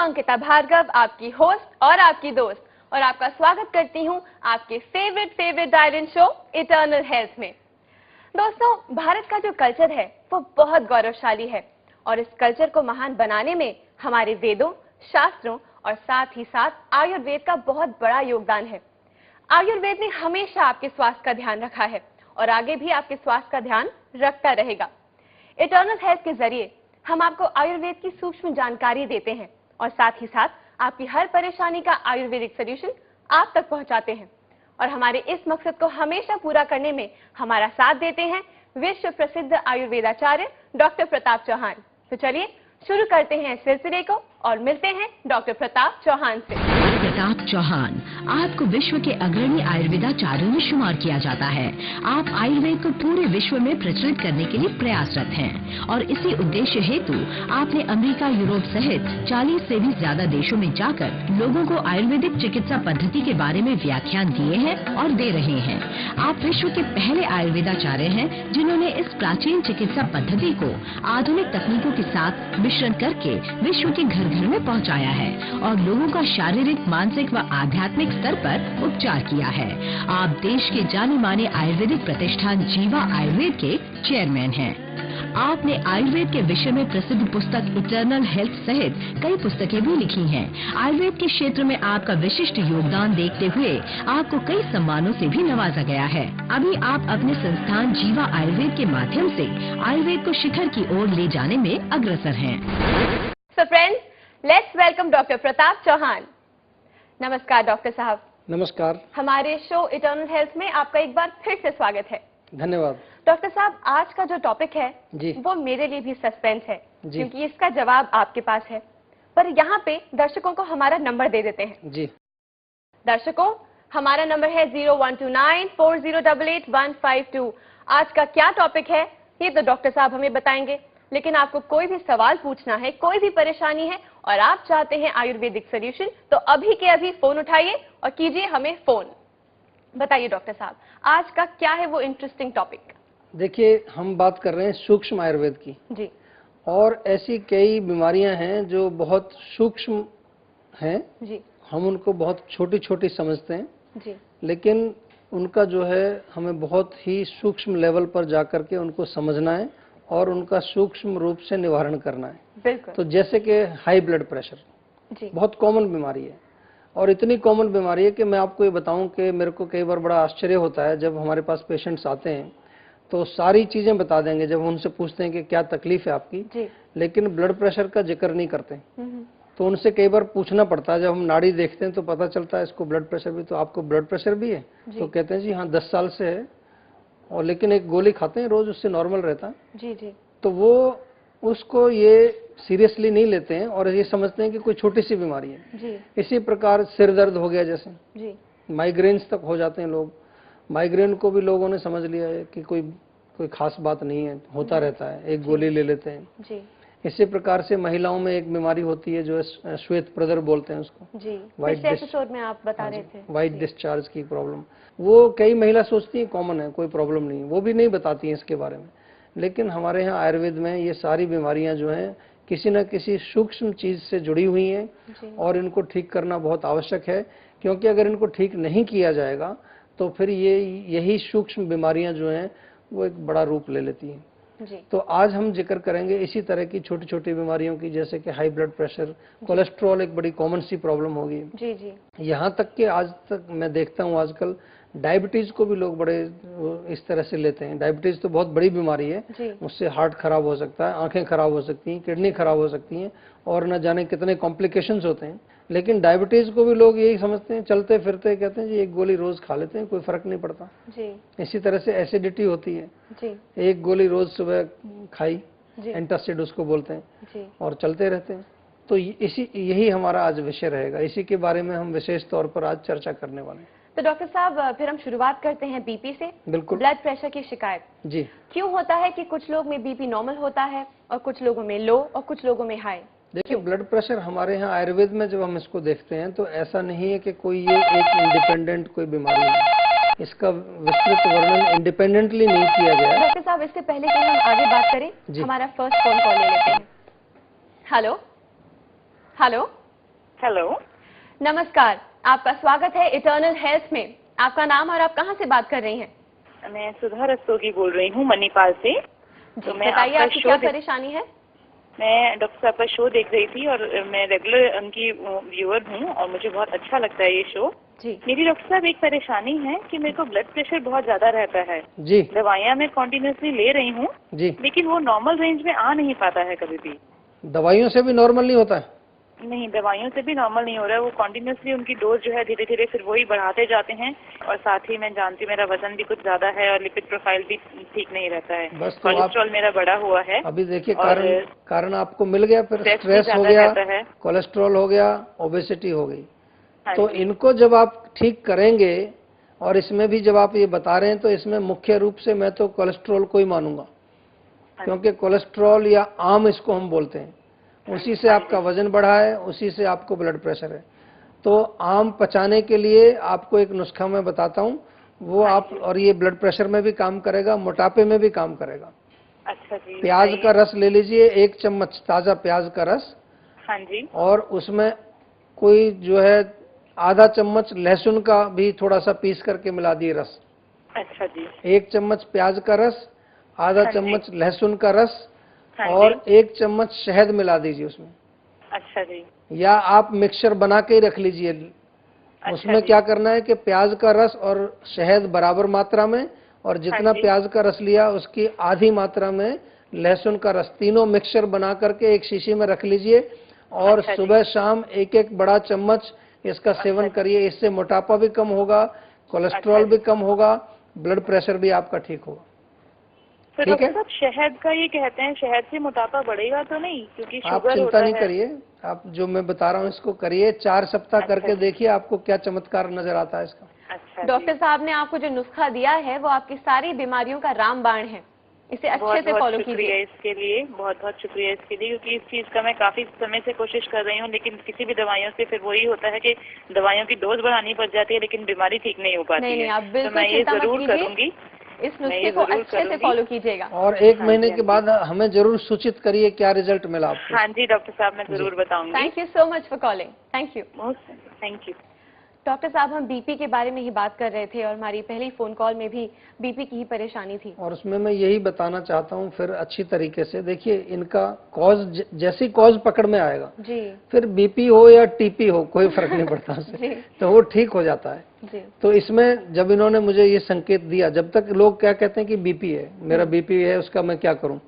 अंकिता भार्गव, आपकी होस्ट और आपकी दोस्त, और आपका स्वागत करती हूं आपके फेवरेट डायरन शो इटर्नल हेल्थ में। दोस्तों, भारत का जो कल्चर है वो बहुत गौरवशाली है और इस कल्चर को महान बनाने में हमारे वेदों, शास्त्रों और साथ ही साथ आयुर्वेद का बहुत बड़ा योगदान है। आयुर्वेद ने हमेशा आपके स्वास्थ्य का ध्यान रखा है और आगे भी आपके स्वास्थ्य का ध्यान रखता रहेगा। इटर्नल हेल्थ के जरिए हम आपको आयुर्वेद की सूक्ष्म जानकारी देते हैं और साथ ही साथ आपकी हर परेशानी का आयुर्वेदिक सॉल्यूशन आप तक पहुंचाते हैं। और हमारे इस मकसद को हमेशा पूरा करने में हमारा साथ देते हैं विश्व प्रसिद्ध आयुर्वेदाचार्य डॉक्टर प्रताप चौहान। तो चलिए शुरू करते हैं इस सिलसिले को और मिलते हैं डॉक्टर प्रताप चौहान से। प्रताप चौहान, आपको विश्व के अग्रणी आयुर्वेदाचार्यों में शुमार किया जाता है। आप आयुर्वेद को पूरे विश्व में प्रचलित करने के लिए प्रयासरत हैं और इसी उद्देश्य हेतु आपने अमेरिका, यूरोप सहित 40 से भी ज्यादा देशों में जाकर लोगों को आयुर्वेदिक चिकित्सा पद्धति के बारे में व्याख्यान दिए हैं और दे रहे हैं। आप विश्व के पहले आयुर्वेदाचार्य हैं जिन्होंने इस प्राचीन चिकित्सा पद्धति को आधुनिक तकनीकों के साथ मिश्रण करके विश्व के घर घर में पहुँचाया है और लोगों का शारीरिक, मानसिक व आध्यात्मिक स्तर पर उपचार किया है। आप देश के जाने माने आयुर्वेदिक प्रतिष्ठान जीवा आयुर्वेद के चेयरमैन हैं। आपने आयुर्वेद के विषय में प्रसिद्ध पुस्तक इटर्नल हेल्थ सहित कई पुस्तकें भी लिखी हैं। आयुर्वेद के क्षेत्र में आपका विशिष्ट योगदान देखते हुए आपको कई सम्मानों से भी नवाजा गया है। अभी आप अपने संस्थान जीवा आयुर्वेद के माध्यम से आयुर्वेद को शिखर की ओर ले जाने में अग्रसर हैं। So friends, let's welcome doctor Pratap Chauhan. नमस्कार डॉक्टर साहब। नमस्कार। हमारे शो इटर्नल हेल्थ में आपका एक बार फिर से स्वागत है। धन्यवाद। डॉक्टर साहब, आज का जो टॉपिक है जी, वो मेरे लिए भी सस्पेंस है जी, क्योंकि इसका जवाब आपके पास है, पर यहाँ पे दर्शकों को हमारा नंबर दे देते हैं। जी दर्शकों, हमारा नंबर है 012940888152। आज का क्या टॉपिक है ये तो डॉक्टर साहब हमें बताएंगे, लेकिन आपको कोई भी सवाल पूछना है, कोई भी परेशानी है और आप चाहते हैं आयुर्वेदिक सॉल्यूशन, तो अभी के अभी फोन उठाइए और कीजिए हमें फोन। बताइए डॉक्टर साहब, आज का क्या है वो इंटरेस्टिंग टॉपिक? देखिए, हम बात कर रहे हैं सूक्ष्म आयुर्वेद की जी। और ऐसी कई बीमारियां हैं जो बहुत सूक्ष्म हैं। जी। हम उनको बहुत छोटी छोटी समझते हैं जी। लेकिन उनका जो है हमें बहुत ही सूक्ष्म लेवल पर जाकर के उनको समझना है और उनका सूक्ष्म रूप से निवारण करना है। बिल्कुल। तो जैसे कि हाई ब्लड प्रेशर जी। बहुत कॉमन बीमारी है और इतनी कॉमन बीमारी है कि मैं आपको ये बताऊं कि मेरे को कई बार बड़ा आश्चर्य होता है जब हमारे पास पेशेंट्स आते हैं तो सारी चीजें बता देंगे जब उनसे पूछते हैं कि क्या तकलीफ है आपकी जी। लेकिन ब्लड प्रेशर का जिक्र नहीं करते। तो उनसे कई बार पूछना पड़ता है, जब हम नाड़ी देखते हैं तो पता चलता है इसको ब्लड प्रेशर भी, तो आपको ब्लड प्रेशर भी है? तो कहते हैं जी हाँ 10 साल से है, और लेकिन एक गोली खाते हैं रोज, उससे नॉर्मल रहता है। जी। जी। तो वो उसको ये सीरियसली नहीं लेते हैं और ये समझते हैं कि कोई छोटी सी बीमारी है। जी। इसी प्रकार सिर दर्द हो गया, जैसे जी। माइग्रेन्स तक हो जाते हैं लोग। माइग्रेन को भी लोगों ने समझ लिया है कि कोई खास बात नहीं है, होता रहता है, एक गोली ले लेते हैं। जी। इसी प्रकार से महिलाओं में एक बीमारी होती है जो है श्वेत प्रदर बोलते हैं उसको। जी। पिछले एपिसोड में आप बता रहे थे वाइट डिस्चार्ज की प्रॉब्लम। वो कई महिला सोचती है कॉमन है, कोई प्रॉब्लम नहीं, वो भी नहीं बताती हैं इसके बारे में। लेकिन हमारे यहाँ आयुर्वेद में ये सारी बीमारियां जो हैं किसी न किसी सूक्ष्म चीज से जुड़ी हुई हैं और इनको ठीक करना बहुत आवश्यक है, क्योंकि अगर इनको ठीक नहीं किया जाएगा तो फिर यही सूक्ष्म बीमारियां जो हैं वो एक बड़ा रूप ले लेती हैं। जी। तो आज हम जिक्र करेंगे इसी तरह की छोटी छोटी बीमारियों की, जैसे कि हाई ब्लड प्रेशर, कोलेस्ट्रॉल एक बड़ी कॉमन सी प्रॉब्लम होगी। जी। जी। यहाँ तक कि आज तक मैं देखता हूँ आजकल डायबिटीज को भी लोग बड़े इस तरह से लेते हैं। डायबिटीज तो बहुत बड़ी बीमारी है, उससे हार्ट खराब हो सकता है, आंखें खराब हो सकती हैं, किडनी खराब हो सकती हैं और न जाने कितने कॉम्प्लिकेशंस होते हैं। लेकिन डायबिटीज को भी लोग यही समझते हैं, चलते फिरते कहते हैं जी एक गोली रोज खा लेते हैं, कोई फर्क नहीं पड़ता। जी। इसी तरह से एसिडिटी होती है जी। एक गोली रोज सुबह खाई, एंटासिड उसको बोलते हैं, जी। और चलते रहते हैं। तो यही हमारा आज विषय रहेगा, इसी के बारे में हम विशेष तौर पर आज चर्चा करने वाले हैं। तो डॉक्टर साहब, फिर हम शुरुआत करते हैं बीपी से। बिल्कुल। ब्लड प्रेशर की शिकायत जी। क्यों होता है कि कुछ लोग में बीपी नॉर्मल होता है और कुछ लोगों में लो और कुछ लोगों में हाई? देखिए, ब्लड प्रेशर हमारे यहाँ आयुर्वेद में जब हम इसको देखते हैं तो ऐसा नहीं है कि कोई ये एक इंडिपेंडेंट कोई बीमारी है, इसका विस्तृत वर्णन इंडिपेंडेंटली नहीं किया गया है। डॉक्टर साहब, इससे पहले कि हम आगे बात करें, हमारा फर्स्ट फोन कॉल ले लेते हैं। Hello hello hello. नमस्कार, आपका स्वागत है इटर्नल हेल्थ में। आपका नाम और आप कहां से बात कर रही हैं? मैं सुधा रस्तोगी बोल रही हूँ मणिपाल से। तो मैं बताइए आपकी क्या परेशानी है? मैं डॉक्टर साहब का शो देख रही थी और मैं रेगुलर उनकी व्यूअर हूँ और मुझे बहुत अच्छा लगता है ये शो जी। मेरी डॉक्टर साहब एक परेशानी है कि मेरे को ब्लड प्रेशर बहुत ज्यादा रहता है जी। दवाइयाँ मैं कॉन्टिन्यूसली ले रही हूँ जी, लेकिन वो नॉर्मल रेंज में आ नहीं पाता है कभी भी। दवाइयों से भी नॉर्मल नहीं होता है? नहीं, दवाइयों से भी नॉर्मल नहीं हो रहा है। वो कॉन्टिन्यूसली उनकी डोज जो है धीरे धीरे फिर वही बढ़ाते जाते हैं और साथ ही मैं जानती हूँ मेरा वजन भी कुछ ज्यादा है और लिपिड प्रोफाइल भी ठीक नहीं रहता है। बस तो कोलेस्ट्रॉल मेरा बढ़ा हुआ है। अभी देखिए और कारण आपको मिल गया, फिर स्ट्रेस भी स्ट्रेस हो ज्यादा गया, रहता है। कोलेस्ट्रॉल हो गया, ओबेसिटी हो गई। हाँ तो जी। इनको जब आप ठीक करेंगे, और इसमें भी जब आप ये बता रहे हैं तो इसमें मुख्य रूप से मैं तो कोलेस्ट्रॉल को ही मानूंगा, क्योंकि कोलेस्ट्रॉल या आम इसको हम बोलते हैं, उसी से आपका वजन बढ़ा है, उसी से आपको ब्लड प्रेशर है। तो आम पचाने के लिए आपको एक नुस्खा मैं बताता हूँ, वो आप, और ये ब्लड प्रेशर में भी काम करेगा, मोटापे में भी काम करेगा। अच्छा जी। प्याज का रस ले लीजिए, 1 चम्मच ताजा प्याज का रस। हाँ जी। और उसमें कोई जो है आधा चम्मच लहसुन का भी थोड़ा सा पीस करके मिला दिए रस। अच्छा जी। 1 चम्मच प्याज का रस, आधा हाँ जी। चम्मच लहसुन का रस, हाँ और जी। 1 चम्मच शहद मिला दीजिए उसमें। अच्छा जी। या आप मिक्सचर बना के ही रख लीजिए। अच्छा उसमें जी। क्या करना है कि प्याज का रस और शहद बराबर मात्रा में, और जितना हाँ जी। प्याज का रस लिया उसकी आधी मात्रा में लहसुन का रस, तीनों मिक्सचर बना करके एक शीशी में रख लीजिए और अच्छा जी। सुबह शाम एक एक बड़ा चम्मच इसका सेवन करिए। इससे मोटापा भी कम होगा, कोलेस्ट्रॉल अच्छा भी कम होगा, ब्लड प्रेशर भी आपका ठीक होगा। तो ठीक है, डॉक्टर साहब शहद का ये कहते हैं, शहद से मोटापा बढ़ेगा तो नहीं? क्योंकि आप शुगर चिंता होता नहीं है। करिए, आप जो मैं बता रहा हूँ इसको करिए, 4 सप्ताह अच्छा करके जी। देखिए आपको क्या चमत्कार नजर आता है इसका। अच्छा डॉक्टर साहब ने आपको जो नुस्खा दिया है वो आपकी सारी बीमारियों का रामबाण है। इसे अच्छे बहुत से बहुत फॉलो शुक्रिया कीजिए। इसके लिए, बहुत बहुत शुक्रिया इसके लिए, क्योंकि इस चीज का मैं काफी समय से कोशिश कर रही हूँ लेकिन किसी भी दवाइयों से फिर वही होता है कि दवाइयों की डोज बढ़ानी पड़ जाती है लेकिन बीमारी ठीक नहीं हो पाती नहीं, है। आप तो बिल्कुल मैं ये चिंता मत जरूर कीजिए। करूंगी, इस मैं नुस्खे ये को जरूर अच्छे से करूंगी। फॉलो कीजिएगा। और 1 हाँ महीने जी, के हाँ बाद हमें जरूर सूचित करिए क्या रिजल्ट मिला आपको। हाँ जी डॉक्टर साहब, मैं जरूर बताऊंगी। Thank you so much for calling. Thank you. Thank you. Doctor साहब, हम बीपी के बारे में ही बात कर रहे थे और हमारी पहली फोन कॉल में भी बीपी की ही परेशानी थी। और उसमें मैं यही बताना चाहता हूँ फिर अच्छी तरीके से, देखिए इनका कॉज, जैसी कॉज पकड़ में आएगा जी। फिर बीपी हो या टीपी हो कोई फर्क नहीं पड़ता जी। उससे, तो वो ठीक हो जाता है। जी। तो इसमें जब इन्होंने मुझे ये संकेत दिया, जब तक लोग क्या कहते हैं कि बीपी है, मेरा बीपी है, उसका मैं क्या करूं,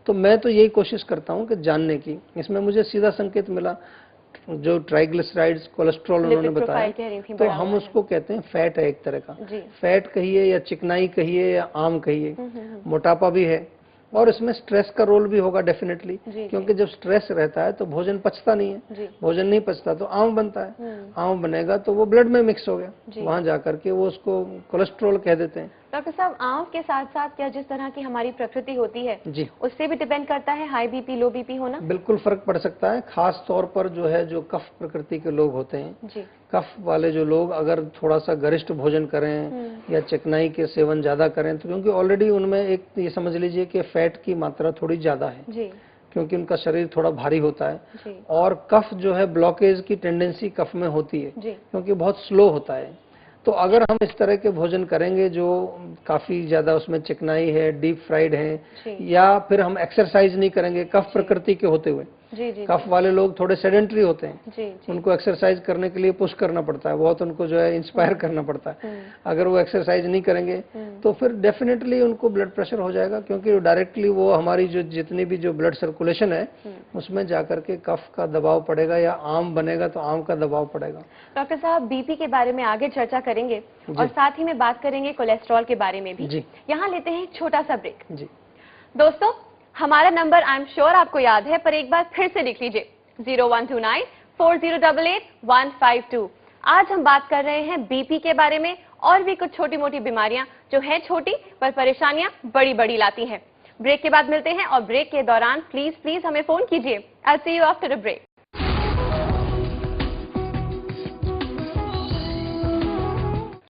तो मैं तो यही कोशिश करता हूं कि जानने की। इसमें मुझे सीधा संकेत मिला, जो ट्राइग्लिसराइड्स, कोलेस्ट्रॉल उन्होंने लिपिड बताया, प्रोफाइल कह रही थी, तो बढ़ा हम हुआ उसको कहते हैं फैट है एक तरह का। जी। फैट कहिए या चिकनाई कहिए या आम कहिए, मोटापा भी है, और इसमें स्ट्रेस का रोल भी होगा डेफिनेटली, जी, क्योंकि जब स्ट्रेस रहता है तो भोजन पचता नहीं है, जी। भोजन नहीं पचता तो आम बनता है, आम बनेगा तो वो ब्लड में मिक्स हो गया, वहां जाकर के वो उसको कोलेस्ट्रॉल कह देते हैं। डॉक्टर साहब, आंव के साथ साथ क्या जिस तरह की हमारी प्रकृति होती है जी, उससे भी डिपेंड करता है हाई बीपी लो बीपी होना? बिल्कुल फर्क पड़ सकता है, खास तौर पर जो है जो कफ प्रकृति के लोग होते हैं, जी। कफ वाले जो लोग अगर थोड़ा सा गरिष्ठ भोजन करें या चिकनाई के सेवन ज्यादा करें, तो क्योंकि ऑलरेडी उनमें एक ये समझ लीजिए कि फैट की मात्रा थोड़ी ज्यादा है, जी। क्योंकि उनका शरीर थोड़ा भारी होता है, जी। और कफ जो है ब्लॉकेज की टेंडेंसी कफ में होती है, जी। क्योंकि बहुत स्लो होता है। तो अगर हम इस तरह के भोजन करेंगे जो काफी ज्यादा उसमें चिकनाई है, डीप फ्राइड है, या फिर हम एक्सरसाइज नहीं करेंगे, कफ प्रकृति के होते हुए, जी। जी। कफ वाले लोग थोड़े सेडेंटरी होते हैं, जी। उनको एक्सरसाइज करने के लिए पुश करना पड़ता है, बहुत उनको जो है इंस्पायर करना पड़ता है। अगर वो एक्सरसाइज नहीं करेंगे तो फिर डेफिनेटली उनको ब्लड प्रेशर हो जाएगा, क्योंकि डायरेक्टली वो हमारी जो जितनी भी जो ब्लड सर्कुलेशन है उसमें जाकर के कफ का दबाव पड़ेगा, या आम बनेगा तो आम का दबाव पड़ेगा। डॉक्टर साहब, बीपी के बारे में आगे चर्चा करेंगे और साथ ही में बात करेंगे कोलेस्ट्रॉल के बारे में भी। जी। यहाँ लेते हैं एक छोटा सा ब्रेक। जी। दोस्तों, हमारा नंबर आई एम श्योर आपको याद है, पर एक बार फिर से लिख लीजिए, 01294088-152। आज हम बात कर रहे हैं बीपी के बारे में और भी कुछ छोटी मोटी बीमारियां जो हैं छोटी पर परेशानियां बड़ी बड़ी लाती हैं। ब्रेक के बाद मिलते हैं और ब्रेक के दौरान प्लीज हमें फोन कीजिए। आई सी यू आफ्टर अ ब्रेक।